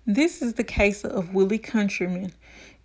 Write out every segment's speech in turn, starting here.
This is the case of Willie Countryman.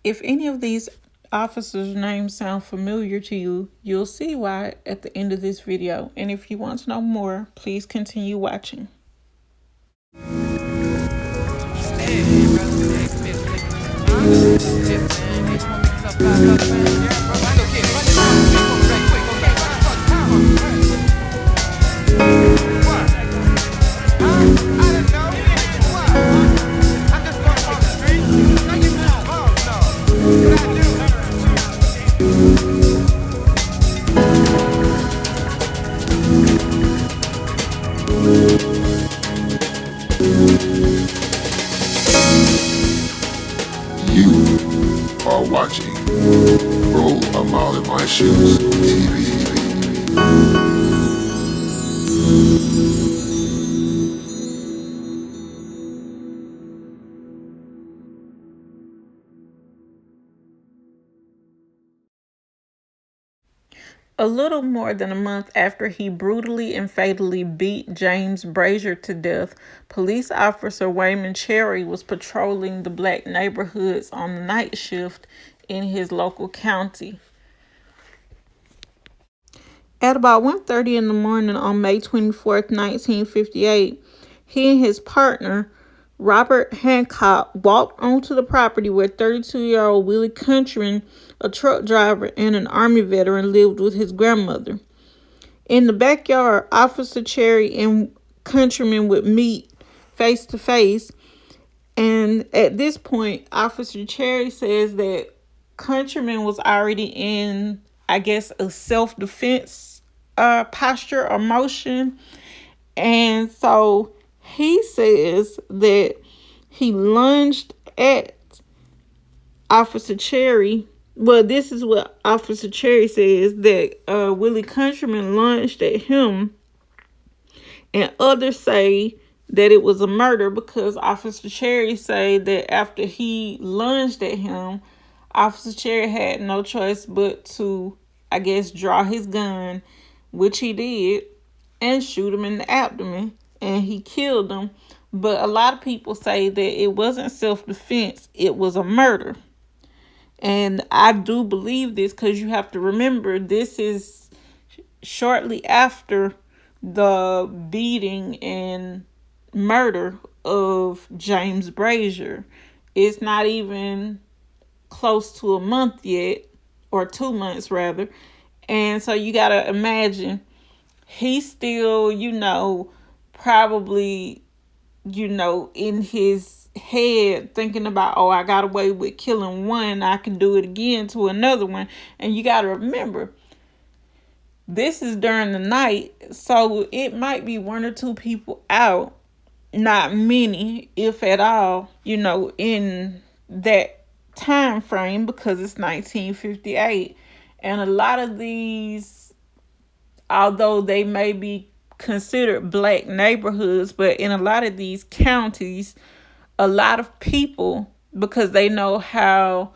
If any of these officers' names sound familiar to you, you'll see why at the end of this video. And if you want to know more, please continue watching. You are watching Roll a Mile in My Shoes TV. A little more than a month after he brutally and fatally beat James Brazier to death, police officer Wayman Cherry was patrolling the black neighborhoods on the night shift in his local county. At about 1:30 in the morning on May 24th, 1958, he and his partner, Robert Hancock, walked onto the property where 32-year-old Willie Countryman, a truck driver and an Army veteran, lived with his grandmother. In the backyard, Officer Cherry and Countryman would meet face to face. And at this point, Officer Cherry says that Countryman was already in, I guess, a self-defense posture or motion. And so he says that he lunged at Officer Cherry. Well, this is what Officer Cherry says, that Willie Countryman lunged at him. And others say that it was a murder because Officer Cherry said that after he lunged at him, Officer Cherry had no choice but to, I guess, draw his gun, which he did, and shoot him in the abdomen, and he killed him. But a lot of people say that it wasn't self-defense, it was a murder. And I do believe this because you have to remember, this is shortly after the beating and murder of James Brazier. It's not even close to a month yet, or 2 months rather. And so you got to imagine, he's still, probably, in his head thinking about, oh, I got away with killing one, I can do it again to another one. And you got to remember, this is during the night, so it might be one or two people out, not many, if at all, in that time frame, because it's 1958. And a lot of these, although they may be considered black neighborhoods, but in a lot of these counties, a lot of people, because they know how,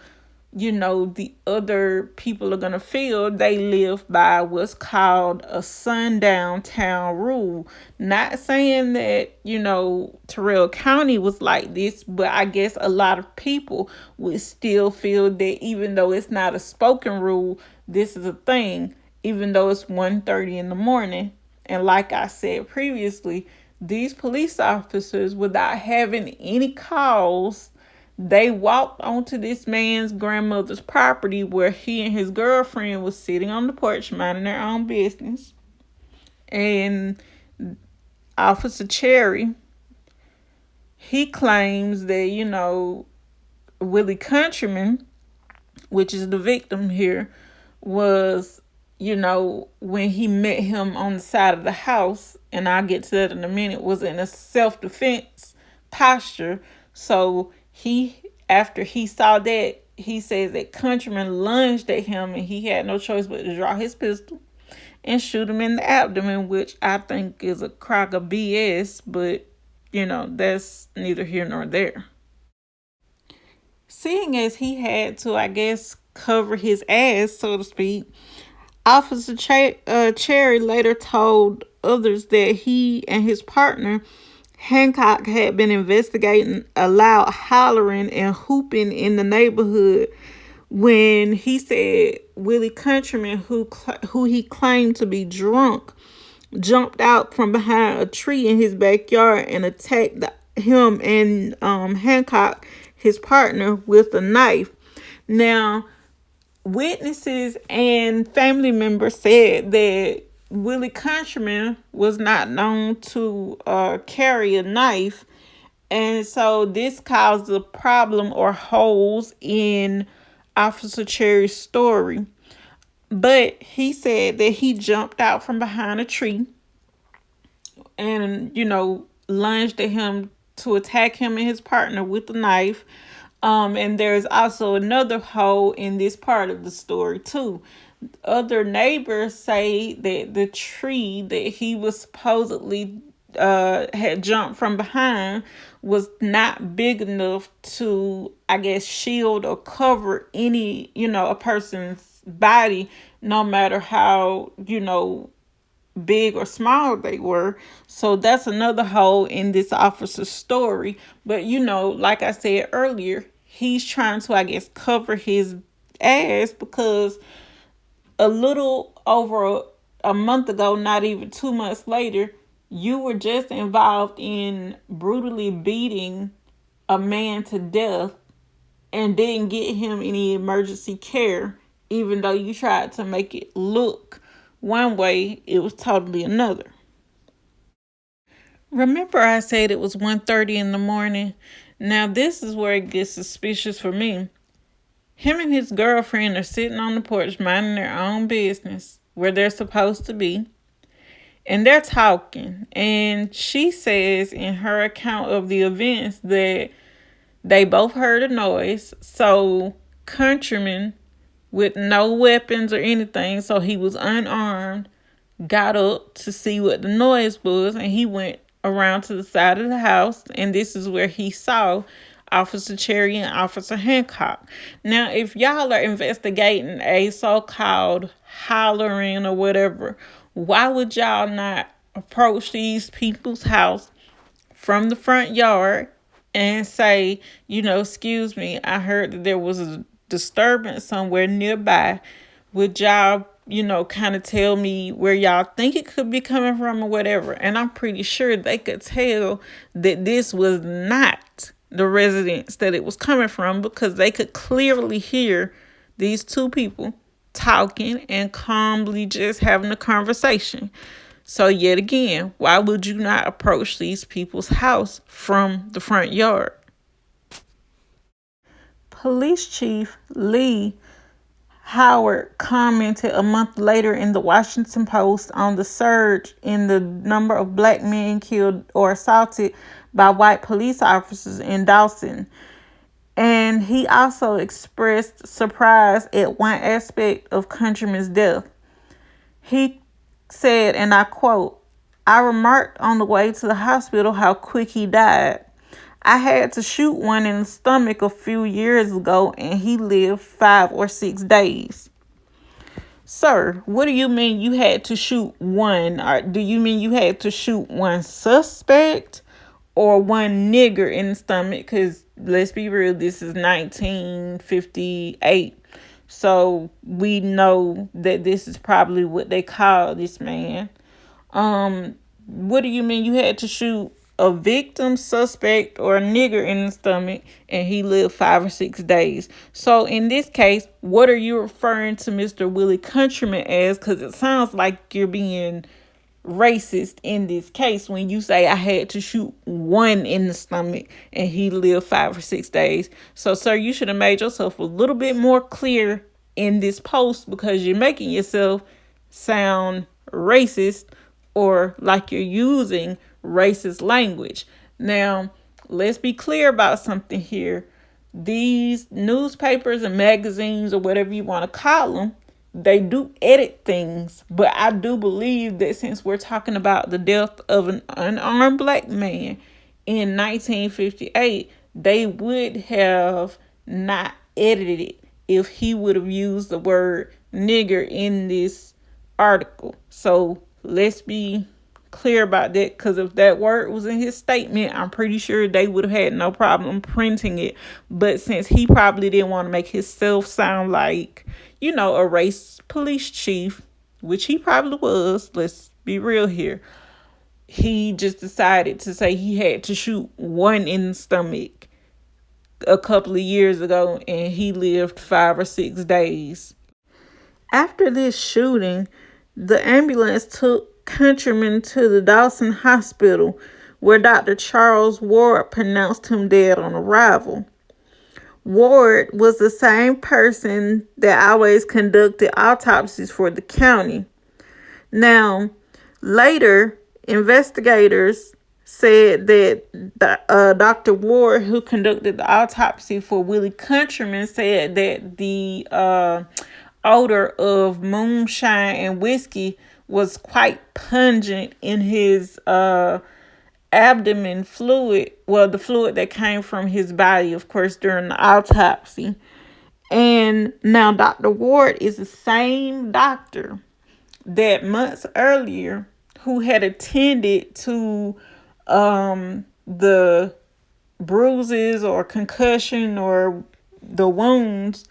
the other people are going to feel, they live by what's called a sundown town rule. Not saying that, Terrell County was like this, but I guess a lot of people would still feel that even though it's not a spoken rule, this is a thing, even though it's 1:30 in the morning. And like I said previously, these police officers, without having any calls, they walked onto this man's grandmother's property where he and his girlfriend was sitting on the porch minding their own business. And Officer Cherry, he claims that, Willie Countryman, which is the victim here, was, when he met him on the side of the house, and I'll get to that in a minute, was in a self-defense posture. So after he saw that, he says that Countryman lunged at him and he had no choice but to draw his pistol and shoot him in the abdomen, which I think is a crock of BS, but, that's neither here nor there. Seeing as he had to, I guess, cover his ass, so to speak, Officer Cherry later told others that he and his partner Hancock had been investigating a loud hollering and hooping in the neighborhood when he said Willie Countryman, who he claimed to be drunk, jumped out from behind a tree in his backyard and attacked him and Hancock, his partner, with a knife. Now, witnesses and family members said that Willie Countryman was not known to carry a knife, and so this caused a problem or holes in Officer Cherry's story. But he said that he jumped out from behind a tree and, lunged at him to attack him and his partner with a knife. And there's also another hole in this part of the story too. Other neighbors say that the tree that he was supposedly had jumped from behind was not big enough to, I guess, shield or cover any, a person's body, no matter how, big or small they were. So that's another hole in this officer's story. But like I said earlier, he's trying to, I guess, cover his ass because a little over a month ago, not even 2 months later, you were just involved in brutally beating a man to death and didn't get him any emergency care, even though you tried to make it look one way, it was totally another. Remember I said it was 1:30 in the morning? Now this is where it gets suspicious for me. Him and his girlfriend are sitting on the porch minding their own business where they're supposed to be. And they're talking. And she says in her account of the events that they both heard a noise. So Countryman, with no weapons or anything, so he was unarmed, got up to see what the noise was, and he went around to the side of the house, and this is where he saw Officer Cherry and Officer Hancock. Now, if y'all are investigating a so-called hollering or whatever, why would y'all not approach these people's house from the front yard and say, excuse me, I heard that there was a disturbance somewhere nearby. Would y'all, kind of tell me where y'all think it could be coming from or whatever? And I'm pretty sure they could tell that this was not the residence that it was coming from, because they could clearly hear these two people talking and calmly just having a conversation. So yet again, why would you not approach these people's house from the front yard? Police Chief Lee Howard commented a month later in the Washington Post on the surge in the number of black men killed or assaulted by white police officers in Dawson. And he also expressed surprise at one aspect of Countryman's death. He said, and I quote, "I remarked on the way to the hospital how quick he died. I had to shoot one in the stomach a few years ago and he lived 5 or 6 days." Sir, what do you mean you had to shoot one? Or do you mean you had to shoot one suspect or one nigger in the stomach? Because let's be real, this is 1958. So we know that this is probably what they call this man. What do you mean you had to shoot a victim, suspect, or a nigger in the stomach and he lived 5 or 6 days? So in this case, what are you referring to Mr. Willie Countryman as? Because it sounds like you're being racist in this case when you say I had to shoot one in the stomach and he lived 5 or 6 days. So, sir, you should have made yourself a little bit more clear in this post, because you're making yourself sound racist or like you're using racist language. Now, let's be clear about something here. These newspapers and magazines, or whatever you want to call them, they do edit things, but I do believe that since we're talking about the death of an unarmed black man in 1958, they would have not edited it if he would have used the word nigger in this article. So let's be clear about that, because if that word was in his statement, I'm pretty sure they would have had no problem printing it. But since he probably didn't want to make himself sound like, a race police chief, which he probably was, let's be real here, he just decided to say he had to shoot one in the stomach a couple of years ago, and he lived 5 or 6 days. After this shooting, the ambulance took Countryman to the Dawson Hospital, where Dr. Charles Ward pronounced him dead on arrival. Ward was the same person that always conducted autopsies for the county. Now, later, investigators said that Dr. Ward, who conducted the autopsy for Willie Countryman, said that the odor of moonshine and whiskey was quite pungent in his abdomen fluid. Well, the fluid that came from his body, of course, during the autopsy. And now Dr. Ward is the same doctor that months earlier who had attended to the bruises or concussion or the wounds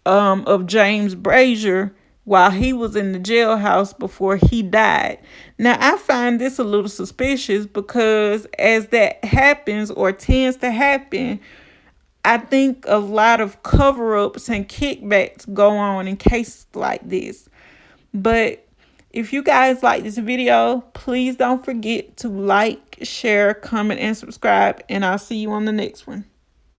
of James Brazier while he was in the jailhouse before he died. Now, I find this a little suspicious because as that happens or tends to happen, I think a lot of cover-ups and kickbacks go on in cases like this. But if you guys like this video, please don't forget to like, share, comment, and subscribe. And I'll see you on the next one.